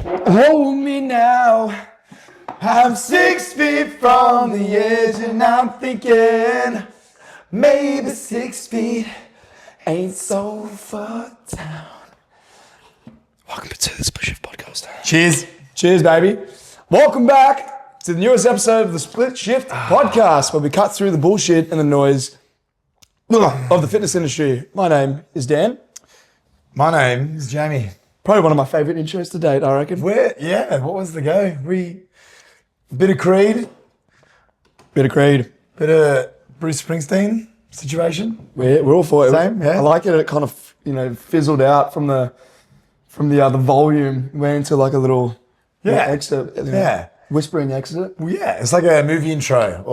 Hold me now. I'm 6 feet from the edge and I'm thinking maybe 6 feet ain't so far down. Welcome to the Split Shift Podcast. Cheers. Cheers, baby. Welcome back to the newest episode of the Split Shift Podcast, where we cut through the bullshit and the noise of the fitness industry. My name is Dan. My name is Jamie. Probably one of my favorite intros to date, I reckon. What was the go? Bit of Creed, Bit bit of Bruce Springsteen situation. We're all for it. Same, yeah. I like it. It kind of fizzled out from the volume, went into like a little exit. Whispering exit. Well, yeah, it's like a movie intro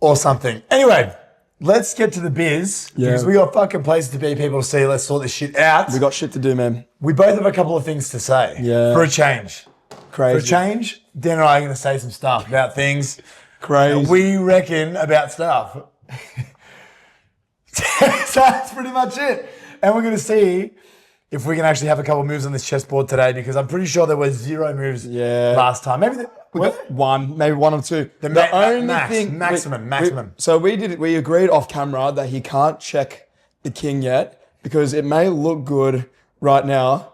or something. Anyway, let's get to the biz because we got fucking places to be, people to see. Let's sort this shit out. We got shit to do, man. We both have a couple of things to say. Yeah. For a change. Crazy. For a change, Dan and I are going to say some stuff about things Crazy. we reckon about stuff. So that's pretty much it. And we're going to see if we can actually have a couple of moves on this chessboard today, because I'm pretty sure there were 0 moves last time. Maybe we got one, maybe one or two. The only thing maximum. So we agreed off camera that he can't check the king yet because it may look good right now.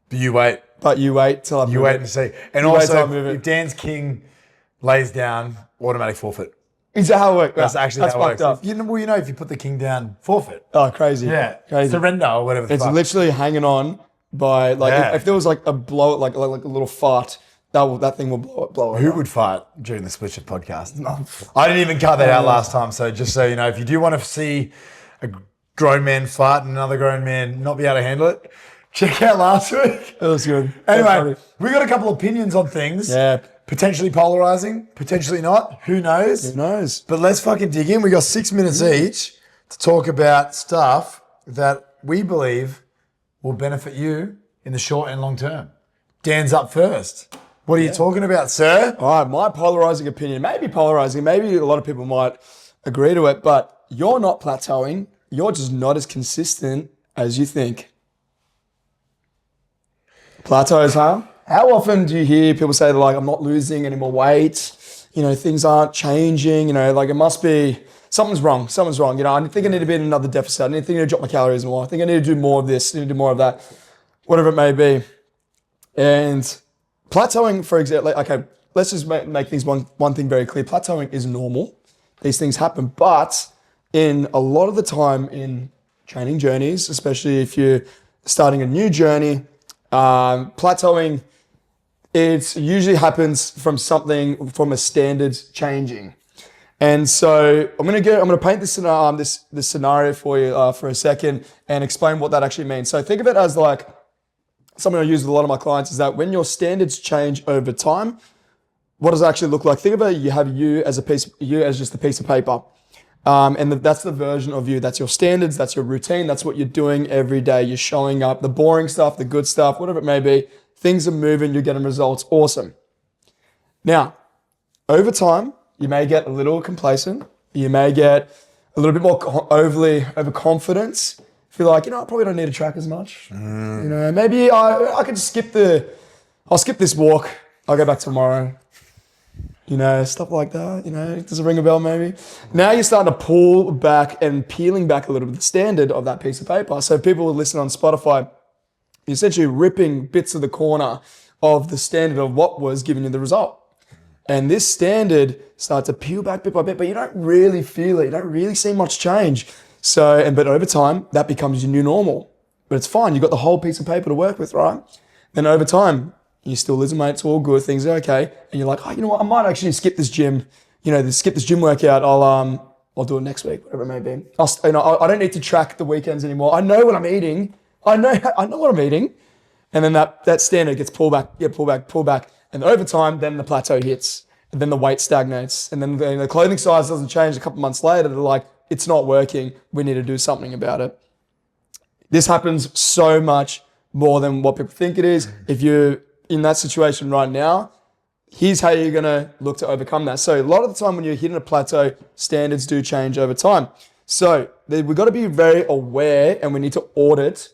But you wait. Till I move You wait it. and see. And You wait till I also, move it. if Dan's king lays down, automatic forfeit. Is that how it works? That's actually how it works. Up. You know, if you put the king down, forfeit. Oh, crazy. Yeah. Crazy. Surrender or whatever the It's fuck. literally hanging on by if there was like a blow, like a little fart, that thing will blow. Who would fight during the Split Shift podcast? I didn't even cut that out last time. So just so you know, if you do want to see a grown man fight and another grown man not be able to handle it, check out last week. That was good. Anyway, we got a couple of opinions on things. Yeah. Potentially polarizing, potentially not. Who knows? Who knows? But let's fucking dig in. We got 6 minutes each to talk about stuff that we believe will benefit you in the short and long term. Dan's up first. What are you talking about, sir? All right, my polarizing opinion, maybe polarizing, maybe a lot of people might agree to it, but you're not plateauing. You're just not as consistent as you think. Plateaus, huh? How often do you hear people say, like, I'm not losing any more weight, things aren't changing, like it must be, something's wrong, I think I need to be in another deficit, I think I need to drop my calories more, I think I need to do more of this, I need to do more of that, whatever it may be. And plateauing, for example, okay, let's just make things one thing very clear. Plateauing is normal. These things happen, but in a lot of the time in training journeys, especially if you're starting a new journey, plateauing, it usually happens from a standard changing. And so I'm gonna paint this scenario for you for a second and explain what that actually means. So think of it as like something I use with a lot of my clients is that when your standards change over time, what does it actually look like? Think about it, you have you as just a piece of paper. And that's the version of you. That's your standards, that's your routine, that's what you're doing every day. You're showing up, the boring stuff, the good stuff, whatever it may be. Things are moving, you're getting results, awesome. Now, over time, you may get a little complacent. You may get a little bit more overconfidence. Feel like, I probably don't need to track as much. Maybe I could I'll skip this walk. I'll go back tomorrow. Stuff like that, does it ring a bell maybe? Now you're starting to pull back and peeling back a little bit the standard of that piece of paper. So people will listen on Spotify, you're essentially ripping bits of the corner of the standard of what was giving you the result. And this standard starts to peel back bit by bit, but you don't really feel it. You don't really see much change. But over time, that becomes your new normal. But it's fine. You've got the whole piece of paper to work with, right? Then over time, you're still losing weight, it's all good, things are okay. And you're like, you know what, I might actually skip this gym, skip this gym workout. I'll do it next week, whatever it may be. I don't need to track the weekends anymore. I know what I'm eating. I know what I'm eating. And then that standard gets pulled back. And over time, then the plateau hits. And then the weight stagnates. And then the clothing size doesn't change a couple months later. They're like, it's not working. We need to do something about it. This happens so much more than what people think it is. If you're in that situation right now, here's how you're going to look to overcome that. So a lot of the time when you're hitting a plateau, standards do change over time. So we've got to be very aware and we need to audit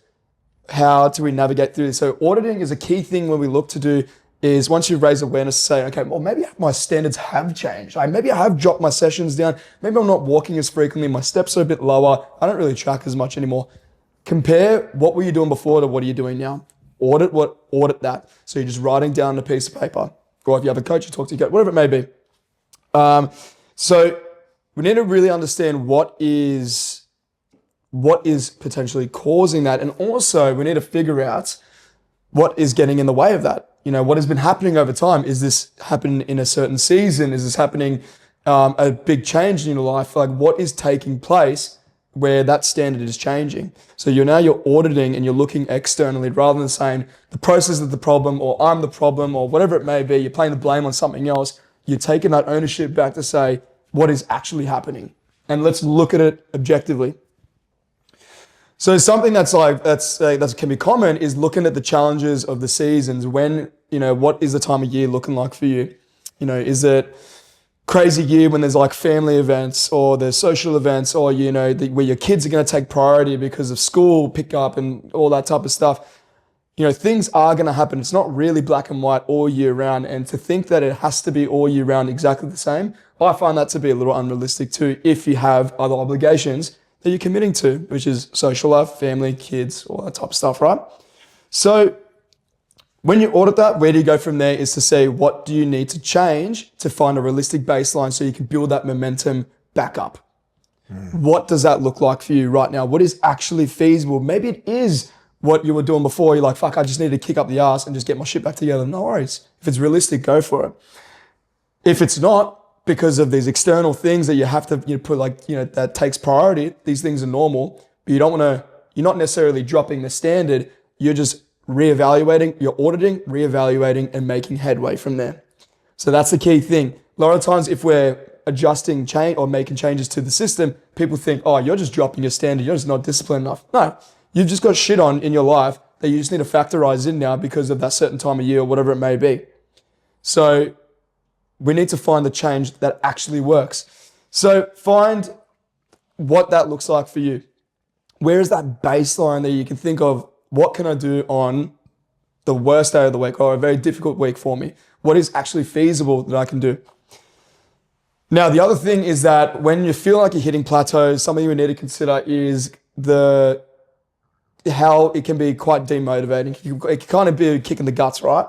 how do we navigate through this? So auditing is a key thing when we look to do is once you've raised awareness to say, okay, well, maybe my standards have changed. Maybe I have dropped my sessions down. Maybe I'm not walking as frequently. My steps are a bit lower. I don't really track as much anymore. Compare what were you doing before to what are you doing now. Audit that. So you're just writing down a piece of paper. Or if you have a coach, you talk to your coach, whatever it may be. So we need to really understand what is potentially causing that. And also we need to figure out what is getting in the way of that. What has been happening over time. Is this happening in a certain season? Is this happening a big change in your life? Like what is taking place where that standard is changing? So you're auditing and you're looking externally rather than saying the process is the problem or I'm the problem or whatever it may be. You're playing the blame on something else. You're taking that ownership back to say what is actually happening. And let's look at it objectively. So something that can be common is looking at the challenges of the seasons. When, what is the time of year looking like for you? Is it crazy year when there's like family events or there's social events or, where your kids are going to take priority because of school pickup and all that type of stuff? Things are going to happen. It's not really black and white all year round. And to think that it has to be all year round exactly the same, I find that to be a little unrealistic too if you have other obligations that you're committing to, which is social life, family, kids, all that type of stuff, right? So when you audit that, where do you go from there is to say, what do you need to change to find a realistic baseline so you can build that momentum back up? What does that look like for you right now? What is actually feasible? Maybe it is what you were doing before. You're like, fuck, I just need to kick up the ass and just get my shit back together. No worries. If it's realistic, go for it. If it's not, because of these external things that you have to put that takes priority, these things are normal, but you're not necessarily dropping the standard. You're just reevaluating, you're auditing, reevaluating, and making headway from there. So that's the key thing. A lot of times if we're adjusting change or making changes to the system, people think, oh, you're just dropping your standard. You're just not disciplined enough. No, you've just got shit on in your life that you just need to factorize in now because of that certain time of year or whatever it may be. So we need to find the change that actually works. So find what that looks like for you. Where is that baseline that you can think of? What can I do on the worst day of the week or a very difficult week for me? What is actually feasible that I can do? Now, the other thing is that when you feel like you're hitting plateaus, something you need to consider is how it can be quite demotivating. It can kind of be a kick in the guts, right?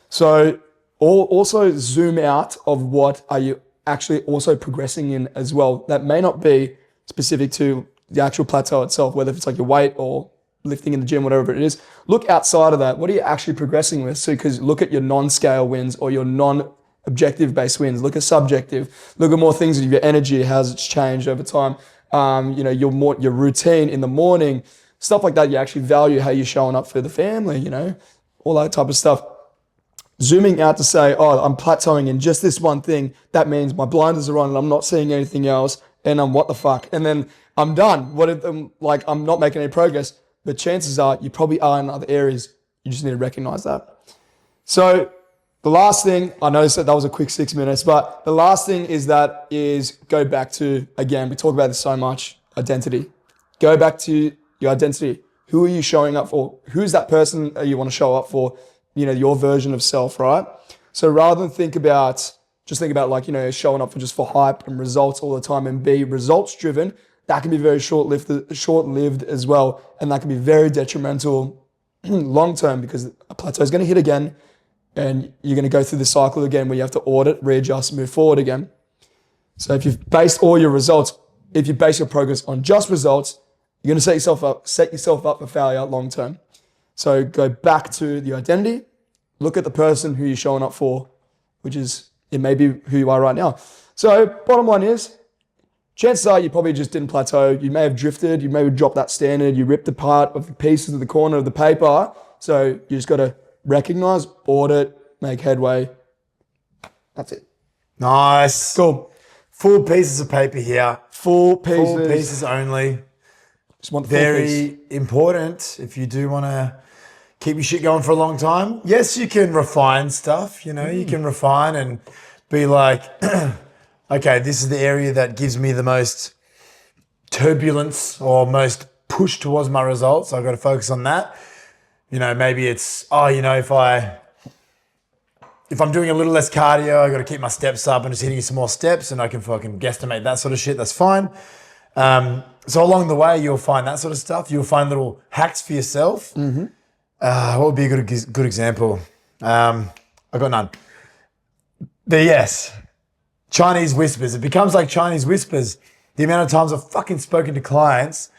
So also zoom out of what are you actually also progressing in as well. That may not be specific to the actual plateau itself, whether it's like your weight or lifting in the gym, whatever it is. Look outside of that. What are you actually progressing with? So because look at your non-scale wins or your non-objective based wins. Look at subjective. Look at more things of your energy, how's it's changed over time. Your routine in the morning, stuff like that. You actually value how you're showing up for the family, all that type of stuff. Zooming out to say, oh, I'm plateauing in just this one thing. That means my blinders are on and I'm not seeing anything else. And I'm what the fuck? And then I'm done. I'm not making any progress. But chances are you probably are in other areas. You just need to recognize that. So the last thing, I noticed that was a quick 6 minutes, but the last thing is go back to, again, we talk about this so much, identity. Go back to your identity. Who are you showing up for? Who's that person that you want to show up for? Your version of self, right? So rather than think about showing up for hype and results all the time and be results driven, that can be very short-lived as well. And that can be very detrimental long-term because a plateau is going to hit again and you're going to go through the cycle again where you have to audit, readjust, move forward again. So if you've based all your results, if you base your progress on just results, you're going to set yourself up for failure long-term. So go back to the identity, look at the person who you're showing up for, which is, it may be who you are right now. So bottom line is, chances are you probably just didn't plateau. You may have drifted, you may have dropped that standard, you ripped apart of the pieces of the corner of the paper. So you just got to recognize, audit, make headway. That's it. Nice. Cool. Full pieces of paper here. Full pieces. Full pieces only. Just want the full piece. Very important if you do want to keep your shit going for a long time. Yes, you can refine stuff, you can refine and be like, okay, this is the area that gives me the most turbulence or most push towards my results. I've got to focus on that. maybe it's, if I'm doing a little less cardio, I got to keep my steps up and just hitting some more steps, and I can fucking guesstimate that sort of shit. That's fine. So along the way, you'll find that sort of stuff. You'll find little hacks for yourself. Mm-hmm. What would be a good example? I got none. But yes, Chinese whispers. It becomes like Chinese whispers. The amount of times I've fucking spoken to clients,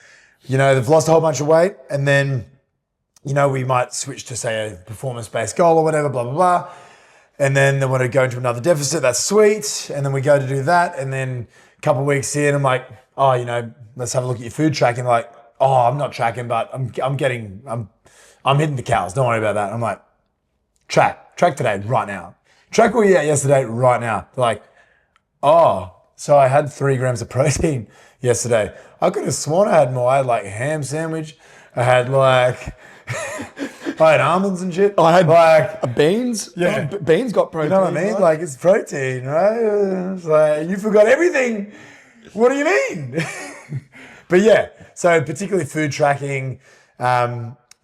they've lost a whole bunch of weight, and then, we might switch to, say, a performance-based goal or whatever, blah, blah, blah. And then they want to go into another deficit. That's sweet. And then we go to do that. And then a couple of weeks in, I'm like, let's have a look at your food tracking. Like, I'm not tracking, but I'm hitting the cows. Don't worry about that. I'm like, track today, right now. Track what you ate yesterday, right now. They're like, so I had 3 grams of protein yesterday. I could have sworn I had more. I had like a ham sandwich. I had like, I had almonds and shit. I had like beans. Yeah. Beans got protein. You know what I mean? Right? Like, it's protein, right? It's like, you forgot everything. What do you mean? But yeah, so particularly food tracking,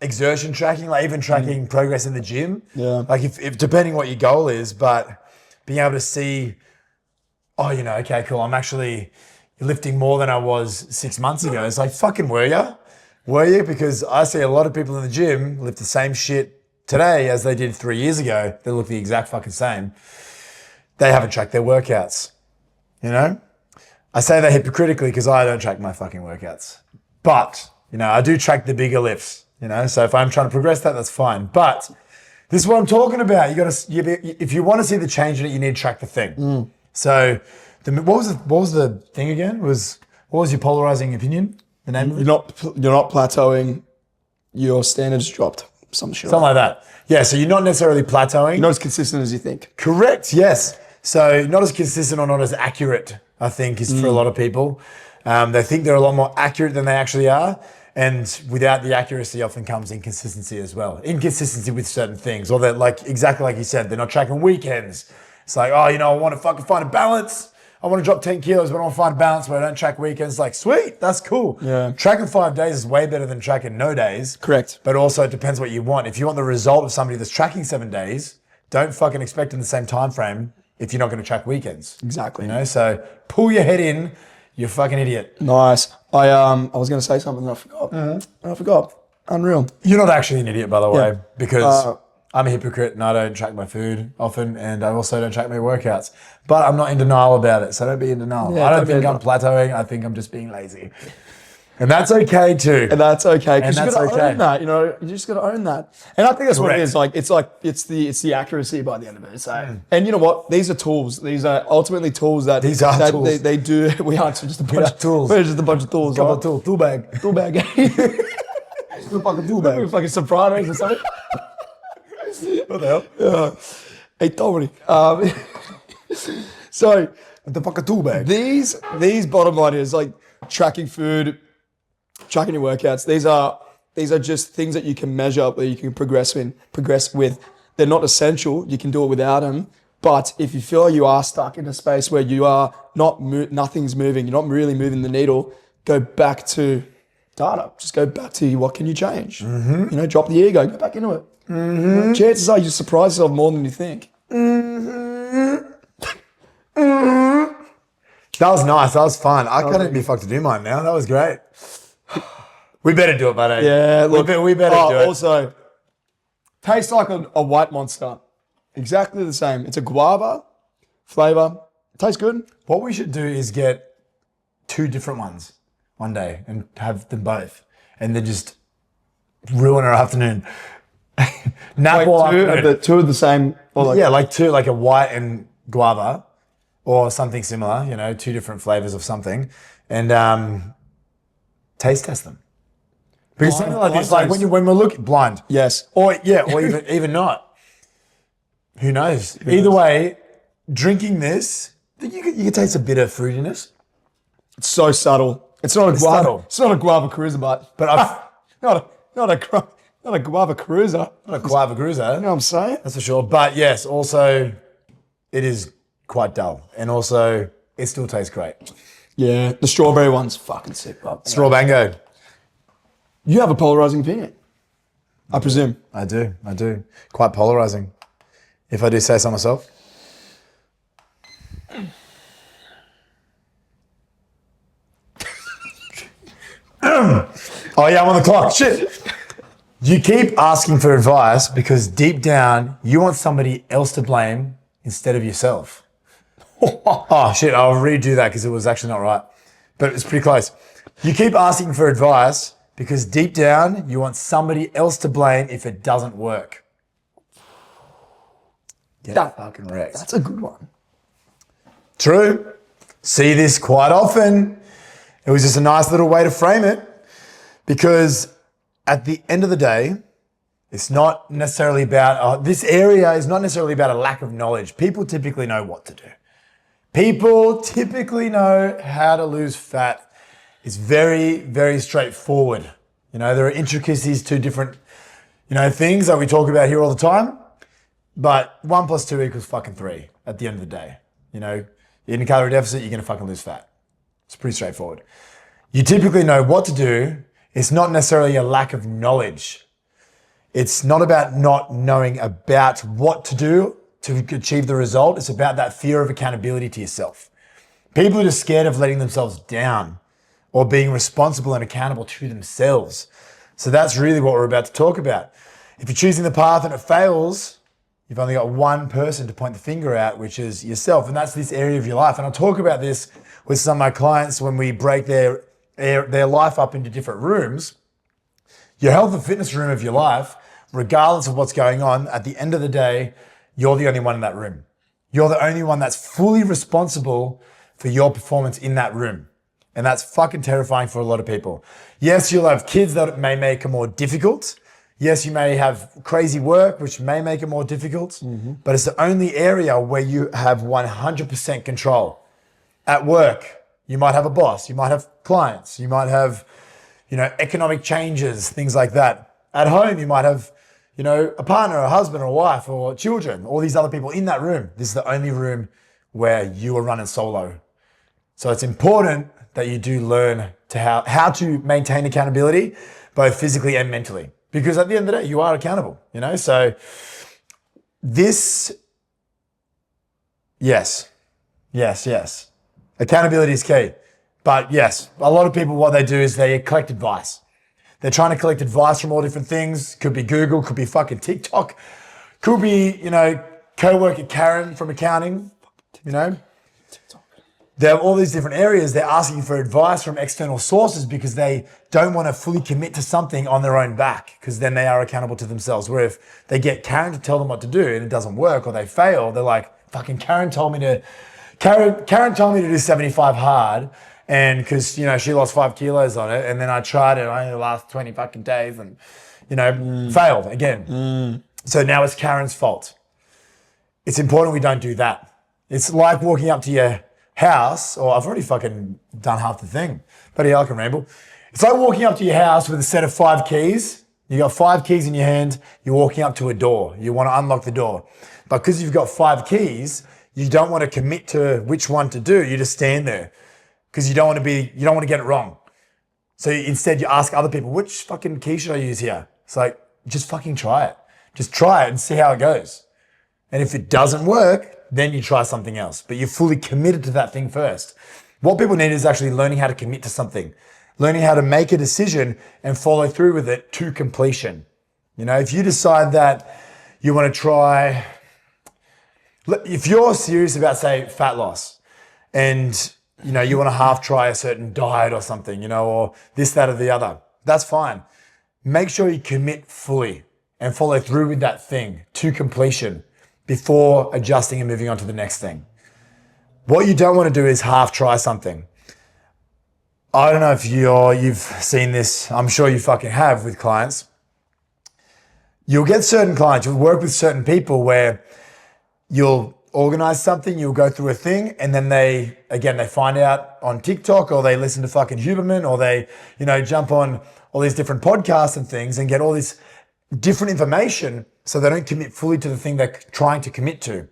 exertion tracking, like even tracking progress in the gym. Yeah. Like if depending what your goal is, but being able to see, okay, cool, I'm actually lifting more than I was 6 months ago. It's like, fucking were ya? Were you? Because I see a lot of people in the gym lift the same shit today as they did 3 years ago. They look the exact fucking same. They haven't tracked their workouts, I say that hypocritically because I don't track my fucking workouts. But, I do track the bigger lifts, So if I'm trying to progress that's fine. But this is what I'm talking about. If you want to see the change in it, you need to track the thing. So what was the thing again? What was your polarizing opinion? The name of it? You're not plateauing. Your standards dropped. Something like that. Yeah, so you're not necessarily plateauing. You're not as consistent as you think. Correct, yes. So not as consistent or not as accurate, I think, is for a lot of people. They think they're a lot more accurate than they actually are. And without the accuracy often comes inconsistency as well. Inconsistency with certain things. Or that, like, exactly like you said, they're not tracking weekends. It's like, I want to fucking find a balance. I want to drop 10 kilos, but I want to find a balance where I don't track weekends. Like, sweet, that's cool. Yeah. Tracking 5 days is way better than tracking no days. Correct. But also it depends what you want. If you want the result of somebody that's tracking 7 days, don't fucking expect in the same time frame if you're not going to track weekends. Exactly. So pull your head in, you fucking idiot. Nice. I was going to say something and I forgot. I forgot. Unreal. You're not actually an idiot, by the way, Yeah. because I'm a hypocrite and I don't track my food often, and I also don't track my workouts. But I'm not in denial about it, so don't be in denial. Yeah, I don't think I'm plateauing. I think I'm just being lazy. And that's okay too. And that's okay. And Because you that's got to okay. own that, you just got to own that. And I think that's what it Correct. is. It's the accuracy by the end of it. So, and you know what? These are tools. These are ultimately tools that These are that tools. They do. We aren't just a bunch are tools. We're just a bunch of tools. Couple Right? of tools, tool bag. Tool bag. Fucking tool bag. We're fucking Sopranos or something. What the hell? Yeah. Hey, Tony. So What the fuck a tool bag? these bottom line is like tracking food, tracking your workouts. These are just things that you can measure, that you can progress with. They're not essential. You can do it without them. But if you feel you are stuck in a space where you are nothing's moving, you're not really moving the needle, go back to data. Just go back to what can you change. Drop the ego, go back into it. Chances are you surprise yourself more than you think. That was nice. That was fun. I couldn't be fucked to do mine now. That was great. We better do it, buddy. Yeah, look. We better do it. Also, tastes like a white monster. Exactly the same. It's a guava flavor. Tastes good. What we should do is get 2 different ones one day and have them both, and then just ruin our afternoon. Nap all afternoon. Two of the same. Or like, Yeah, like 2, like a white and guava, or something similar. 2 different flavors of something, and taste test them. Because Blind- something like this, blind like taste. when we're looking blind, Yes. or even not. Who knows? Either way, drinking this, you can taste a bit of fruitiness. It's so subtle. It's not a guava. subtle. It's not a guava cruiser, but I've not a guava cruiser. not a guava cruiser. You know what I'm saying? That's for sure. But yes, also, it is quite dull. And also, it still tastes great. Yeah. The strawberry one's fucking sick, bro. Straw bango. You have a polarizing opinion. I presume. I do. Quite polarizing, if I do say so myself. Oh yeah, I'm on the clock. Shit. You keep asking for advice because deep down you want somebody else to blame instead of yourself. Oh shit, I'll redo that because it was actually not right. But it's pretty close. You keep asking for advice because deep down you want somebody else to blame if it doesn't work. Get fucking wrecked. That's a good one. True. See this quite often. It was just a nice little way to frame it because at the end of the day, it's not necessarily about, this area is not necessarily about a lack of knowledge. People typically know what to do. People typically know how to lose fat. It's very, very straightforward. You know, there are intricacies to different, things that we talk about here all the time, but 1 + 2 = fucking 3 at the end of the day. In a calorie deficit, you're going to fucking lose fat. It's pretty straightforward. You typically know what to do. It's not necessarily a lack of knowledge. It's not about not knowing about what to do to achieve the result. It's about that fear of accountability to yourself. People are just scared of letting themselves down or being responsible and accountable to themselves. So that's really what we're about to talk about. If you're choosing the path and it fails, you've only got one person to point the finger at, which is yourself. And that's this area of your life. And I'll talk about this with some of my clients when we break their life up into different rooms. Your health and fitness room of your life, regardless of what's going on, at the end of the day, you're the only one in that room. You're the only one that's fully responsible for your performance in that room. And that's fucking terrifying for a lot of people. Yes, you'll have kids that may make it more difficult. Yes, you may have crazy work, which may make it more difficult, but it's the only area where you have 100% control. At work, you might have a boss, you might have clients, you might have, economic changes, things like that. At home, you might have, a partner, a husband, or a wife, or children, all these other people in that room. This is the only room where you are running solo. So it's important that you do learn to how to maintain accountability, both physically and mentally. Because at the end of the day, you are accountable, So this, yes. Accountability is key. But yes, a lot of people, what they do is they collect advice. They're trying to collect advice from all different things. Could be Google, could be fucking TikTok, could be, co-worker Karen from accounting, They have all these different areas. They're asking for advice from external sources because they don't want to fully commit to something on their own back, because then they are accountable to themselves. Where if they get Karen to tell them what to do and it doesn't work or they fail, they're like, fucking Karen told me to do 75 hard, and because, she lost 5 kilos on it, and then I tried it only the last 20 fucking days and, failed again. So now it's Karen's fault. It's important we don't do that. It's like walking up to your house, or I've already fucking done half the thing. But yeah, I can ramble. It's like walking up to your house with a set of 5 keys. You got 5 keys in your hand. You're walking up to a door. You want to unlock the door. But because you've got 5 keys, you don't want to commit to which one to do. You just stand there because you don't want to get it wrong. So instead you ask other people, which fucking key should I use here? It's like, just fucking try it. Just try it and see how it goes. And if it doesn't work, then you try something else, but you're fully committed to that thing first. What people need is actually learning how to commit to something, learning how to make a decision and follow through with it to completion. If you decide that you want to try, if you're serious about, say, fat loss, and you want to half try a certain diet or something, or this, that, or the other, that's fine. Make sure you commit fully and follow through with that thing to completion before adjusting and moving on to the next thing. What you don't want to do is half try something. I don't know if you've seen this. I'm sure you fucking have with clients. You'll get certain clients, you'll work with certain people where you'll organize something, you'll go through a thing, and then they find out on TikTok, or they listen to fucking Huberman, or they, jump on all these different podcasts and things and get all this different information, so they don't commit fully to the thing they're trying to commit to.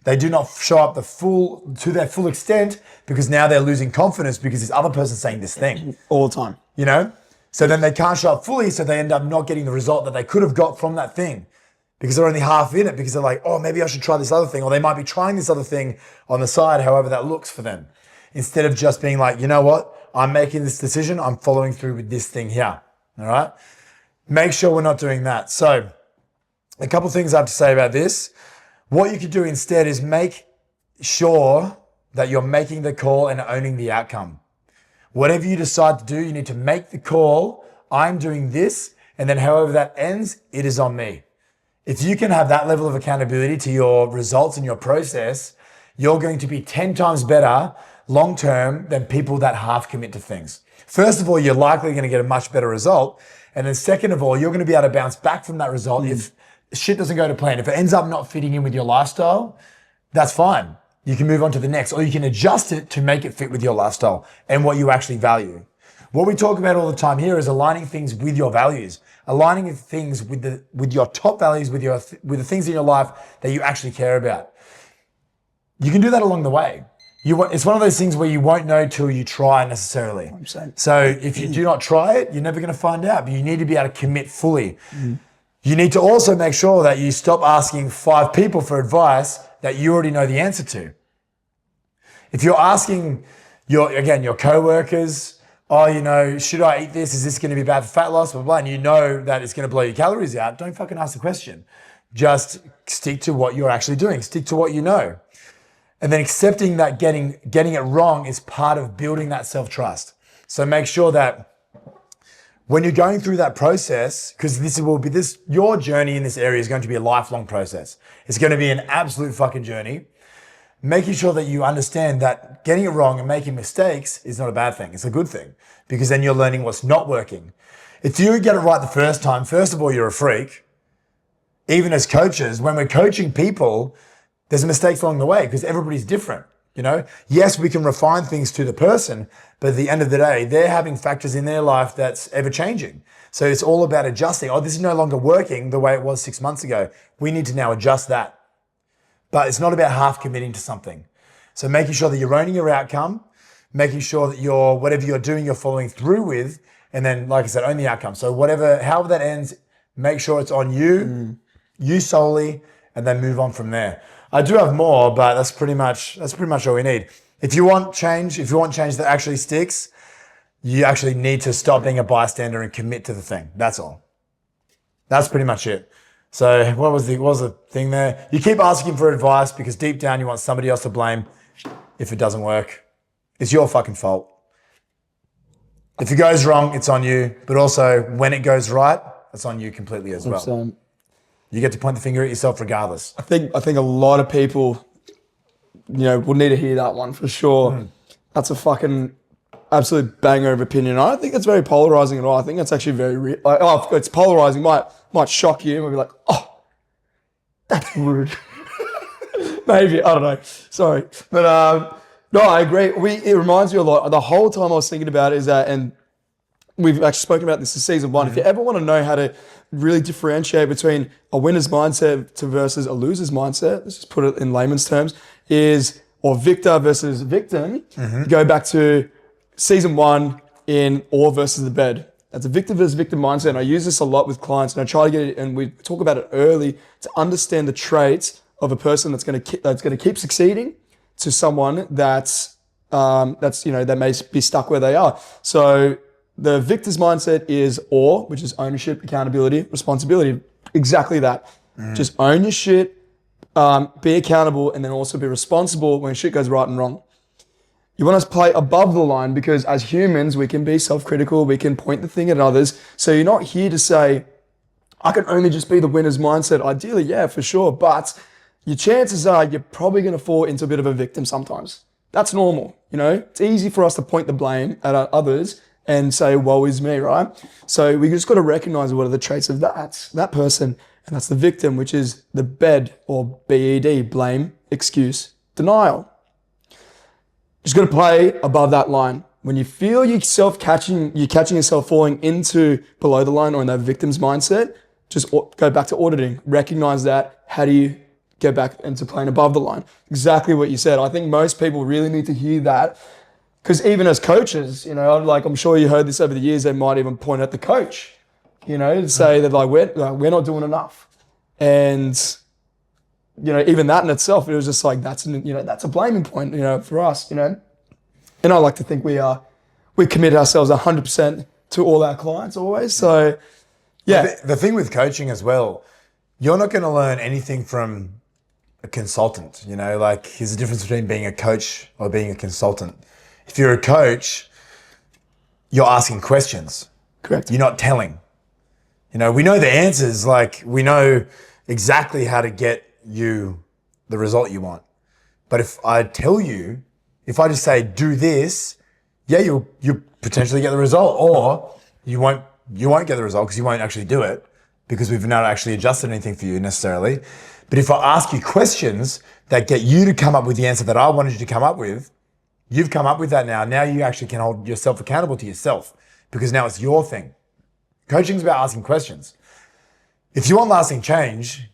They do not show up to their full extent because now they're losing confidence because this other person's saying this thing all the time. So then they can't show up fully, so they end up not getting the result that they could have got from that thing because they're only half in it, because they're like, oh, maybe I should try this other thing. Or they might be trying this other thing on the side, however that looks for them. Instead of just being like, you know what? I'm making this decision. I'm following through with this thing here. All right? Make sure we're not doing that. So a couple things I have to say about this. What you could do instead is make sure that you're making the call and owning the outcome. Whatever you decide to do, you need to make the call. I'm doing this, and then however that ends, it is on me. If you can have that level of accountability to your results and your process, you're going to be 10 times better long-term than people that half commit to things. First of all, you're likely going to get a much better result. And then second of all, you're going to be able to bounce back from that result if shit doesn't go to plan. If it ends up not fitting in with your lifestyle, that's fine. You can move on to the next, or you can adjust it to make it fit with your lifestyle and what you actually value. What we talk about all the time here is aligning things with your values, aligning things with your top values, with the things in your life that you actually care about. You can do that along the way. It's one of those things where you won't know till you try necessarily. 100%. So if you do not try it, you're never going to find out, but you need to be able to commit fully. You need to also make sure that you stop asking 5 people for advice that you already know the answer to. If you're asking your coworkers, oh, should I eat this? Is this going to be bad for fat loss? Blah, blah, blah, and you know that it's going to blow your calories out, don't fucking ask the question. Just stick to what you're actually doing. Stick to what you know. And then accepting that getting it wrong is part of building that self-trust. So make sure that when you're going through that process, because your journey in this area is going to be a lifelong process. It's going to be an absolute fucking journey. Making sure that you understand that getting it wrong and making mistakes is not a bad thing. It's a good thing, because then you're learning what's not working. If you get it right the first time, first of all, you're a freak. Even as coaches, when we're coaching people, there's mistakes along the way because everybody's different. Yes, we can refine things to the person, but at the end of the day, they're having factors in their life that's ever changing. So it's all about adjusting. Oh, this is no longer working the way it was 6 months ago. We need to now adjust that. But it's not about half committing to something. So making sure that you're owning your outcome, making sure that whatever you're doing, you're following through with, and then, like I said, own the outcome. So however that ends, make sure it's on you, you solely, and then move on from there. I do have more, but that's pretty much all we need. If you want change that actually sticks, you actually need to stop being a bystander and commit to the thing. That's all. That's pretty much it. So what was the thing there? You keep asking for advice because deep down you want somebody else to blame if it doesn't work. It's your fucking fault. If it goes wrong, it's on you. But also when it goes right, it's on you completely as well. 100%. You get to point the finger at yourself regardless. I think a lot of people, will need to hear that one for sure. That's a fucking absolute banger of opinion. I don't think it's very polarizing at all. I think it's actually very real. It's polarizing. Might shock you. Might be like, oh, that's rude. Maybe, I don't know. Sorry, but no, I agree. It reminds me a lot. The whole time I was thinking about it is that, and we've actually spoken about this in season 1. If you ever want to know how to really differentiate between a winner's mindset versus a loser's mindset, let's just put it in layman's terms, or victor versus victim, go back to season 1 in Or versus the Bed. That's a victor versus victim mindset. And I use this a lot with clients, and I try to get it, and we talk about it early to understand the traits of a person that's going to keep succeeding to someone that may be stuck where they are. So the victor's mindset is Or, which is ownership, accountability, responsibility. Exactly that. Just own your shit, be accountable, and then also be responsible when shit goes right and wrong. You want to play above the line because as humans, we can be self-critical, we can point the thing at others. So you're not here to say, I can only just be the winner's mindset. Ideally, yeah, for sure. But your chances are you're probably going to fall into a bit of a victim sometimes. That's normal. It's easy for us to point the blame at others and say, woe is me, right? So we just got to recognize what are the traits of that person. And that's the victim, which is the BED, or BED, blame, excuse, denial. Just got to play above that line. When you feel yourself catching yourself falling into below the line or in that victim's mindset, just go back to auditing. Recognize that. How do you get back into playing above the line? Exactly what you said. I think most people really need to hear that because even as coaches, like I'm sure you heard this over the years, they might even point at the coach, to say that like we're not doing enough, and even that in itself, it was just like that's a blaming point, for us, and I like to think we commit ourselves 100% to all our clients always. So yeah, The thing with coaching as well, you're not going to learn anything from a consultant. Like there's a difference between being a coach or being a consultant. If you're a coach, you're asking questions. correct. You're not telling. We know the answers. Like we know exactly how to get you the result you want. But if I tell you, if I just say do this, yeah, you potentially get the result, or you won't get the result because you won't actually do it because we've not actually adjusted anything for you necessarily. But if I ask you questions that get you to come up with the answer that I wanted you to come up with, you've come up with that now. Now you actually can hold yourself accountable to yourself because now it's your thing. Coaching is about asking questions. If you want lasting change,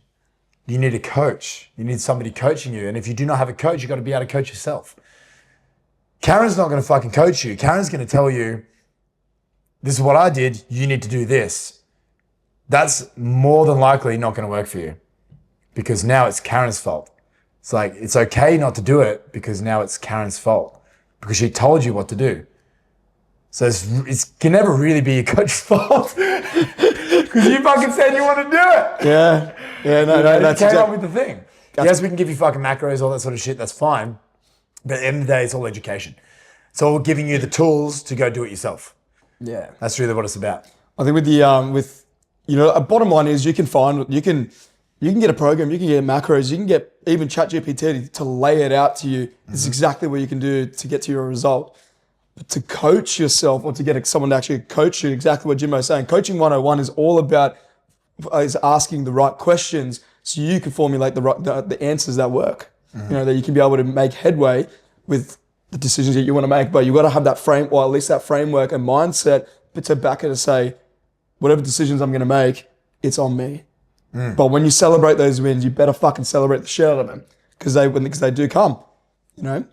you need a coach. You need somebody coaching you. And if you do not have a coach, you've got to be able to coach yourself. Karen's not going to fucking coach you. Karen's going to tell you, this is what I did. You need to do this. That's more than likely not going to work for you because now it's Karen's fault. It's like, it's okay not to do it because now it's Karen's fault because she told you what to do. So it can never really be your coach's fault because you fucking said you want to do it. Yeah, no, that's came up exactly. with the thing. Yes, we can give you fucking macros, all that sort of shit. That's fine. But at the end of the day, it's all education. It's all giving you the tools to go do it yourself. Yeah, That's really what it's about. I think with the a bottom line is you can get a program, you can get macros, you can get even ChatGPT to lay it out to you. It's exactly what you can do to get to your result. But to coach yourself or to get someone to actually coach you, exactly what Jimbo's saying. Coaching 101 is all about asking the right questions so you can formulate the answers that work. That you can be able to make headway with the decisions that you want to make. But you've got to have that at least that framework and mindset to back it to say, whatever decisions I'm going to make, it's on me. But when you celebrate those wins, you better fucking celebrate the shit out of them because they do come, But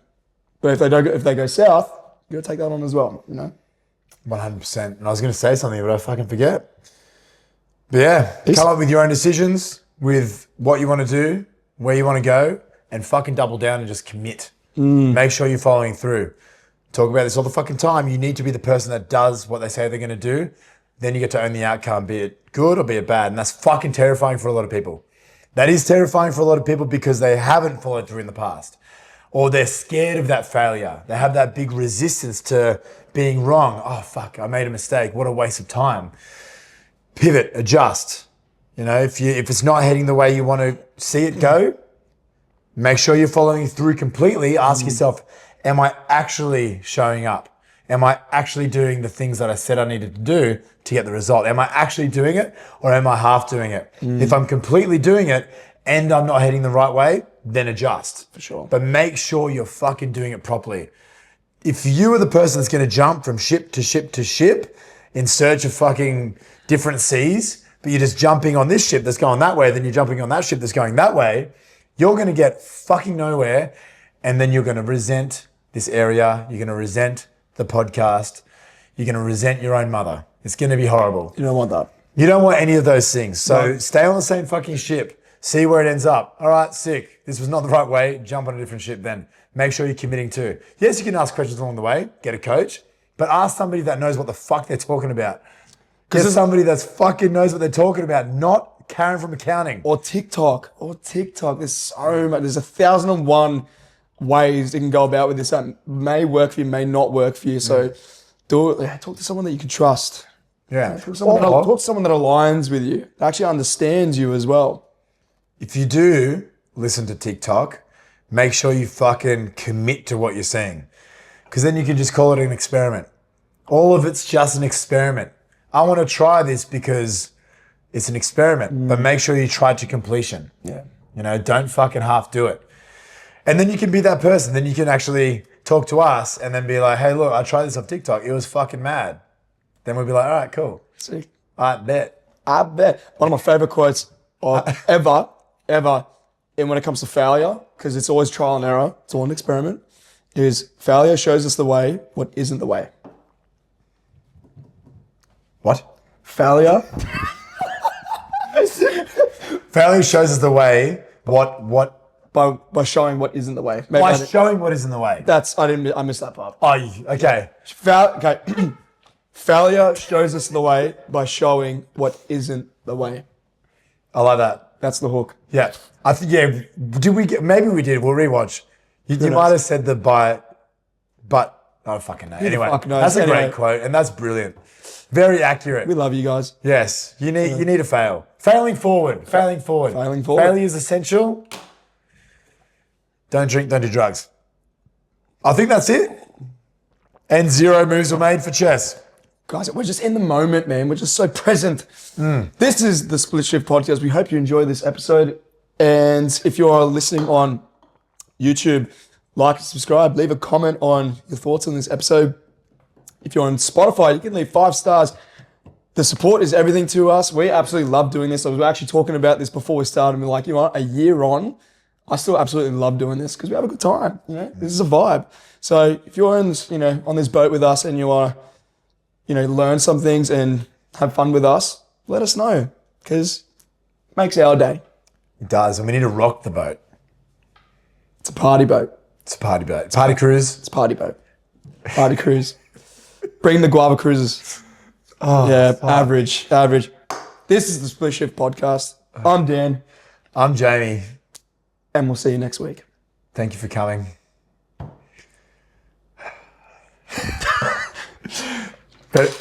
if they go south, you got to take that on as well, 100%. And I was going to say something, but I fucking forget. But yeah, come up with your own decisions with what you want to do, where you want to go, and fucking double down and just commit. Make sure you're following through. Talk about this all the fucking time. You need to be the person that does what they say they're going to do. Then you get to own the outcome, be it good or be it bad. And that's fucking terrifying for a lot of people. That is terrifying for a lot of people because they haven't followed through in the past. Or they're scared of that failure. They have that big resistance to being wrong. Oh, fuck, I made a mistake. What a waste of time. Pivot, adjust. If it's not heading the way you want to see it go, make sure you're following through completely. Ask yourself, am I actually showing up? Am I actually doing the things that I said I needed to do to get the result? Am I actually doing it or am I half doing it? If I'm completely doing it and I'm not heading the right way, then adjust. For sure. But make sure you're fucking doing it properly. If you are the person that's going to jump from ship to ship to ship in search of fucking different seas, but you're just jumping on this ship that's going that way, then you're jumping on that ship that's going that way, you're going to get fucking nowhere. And then you're going to resent this area. You're going to resent the podcast. You're going to resent your own mother. It's going to be horrible. You don't want that. You don't want any of those things. So stay on the same fucking ship. See where it ends up. All right, sick. This was not the right way. Jump on a different ship then. Make sure you're committing to. Yes, you can ask questions along the way. Get a coach. But ask somebody that knows what the fuck they're talking about. Because somebody that's fucking knows what they're talking about, not Karen from accounting. Or TikTok. There's so much. There's 1,001 ways you can go about with this that may work for you, may not work for you. So do it. Talk to someone that you can trust. Yeah. Talk to someone that aligns with you, that actually understands you as well. If you do listen to TikTok, make sure you fucking commit to what you're saying. Because then you can just call it an experiment. All of it's just an experiment. I want to try this because it's an experiment, but make sure you try to completion. Yeah. Don't fucking half do it. And then you can be that person. Then you can actually talk to us and then be like, hey, look, I tried this on TikTok. It was fucking mad. Then we'll be like, all right, cool. See? I bet. One of my favorite quotes ever, and when it comes to failure, because it's always trial and error, it's all an experiment, is failure shows us the way, what isn't the way. What? Failure. Failure shows us the way. What? By showing what isn't the way. Maybe By showing what is in the way. I missed that part. Oh, okay. Okay. Failure shows us the way by showing what isn't the way. I like that. That's the hook. Yeah. I think, yeah. Maybe we did. We'll rewatch. You might have said the but I don't fucking know. Anyway, that's a great quote and that's brilliant. Very accurate. We love you guys. Yes. You need to fail. Failing forward. Failure is essential. Don't drink, don't do drugs. I think that's it. And 0 moves were made for chess. Guys, we're just in the moment, man. We're just so present. This is the Split Shift Podcast. We hope you enjoy this episode. And if you are listening on YouTube, like and subscribe. Leave a comment on your thoughts on this episode. If you're on Spotify, you can leave 5 stars. The support is everything to us. We absolutely love doing this. I was actually talking about this before we started. And we're like, you know what, a year on, I still absolutely love doing this because we have a good time. You know, this is a vibe. So if you're on this boat with us and you want to, learn some things and have fun with us, let us know because it makes our day. It does, and we need to rock the boat. It's a party boat. It's a party boat. Party cruise. It's a party boat. Party cruise. Bring the guava cruises. Oh, yeah, fuck. Average. This is the Split Shift Podcast. I'm Dan. I'm Jamie. And we'll see you next week. Thank you for coming.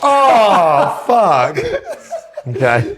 Oh, fuck. Okay.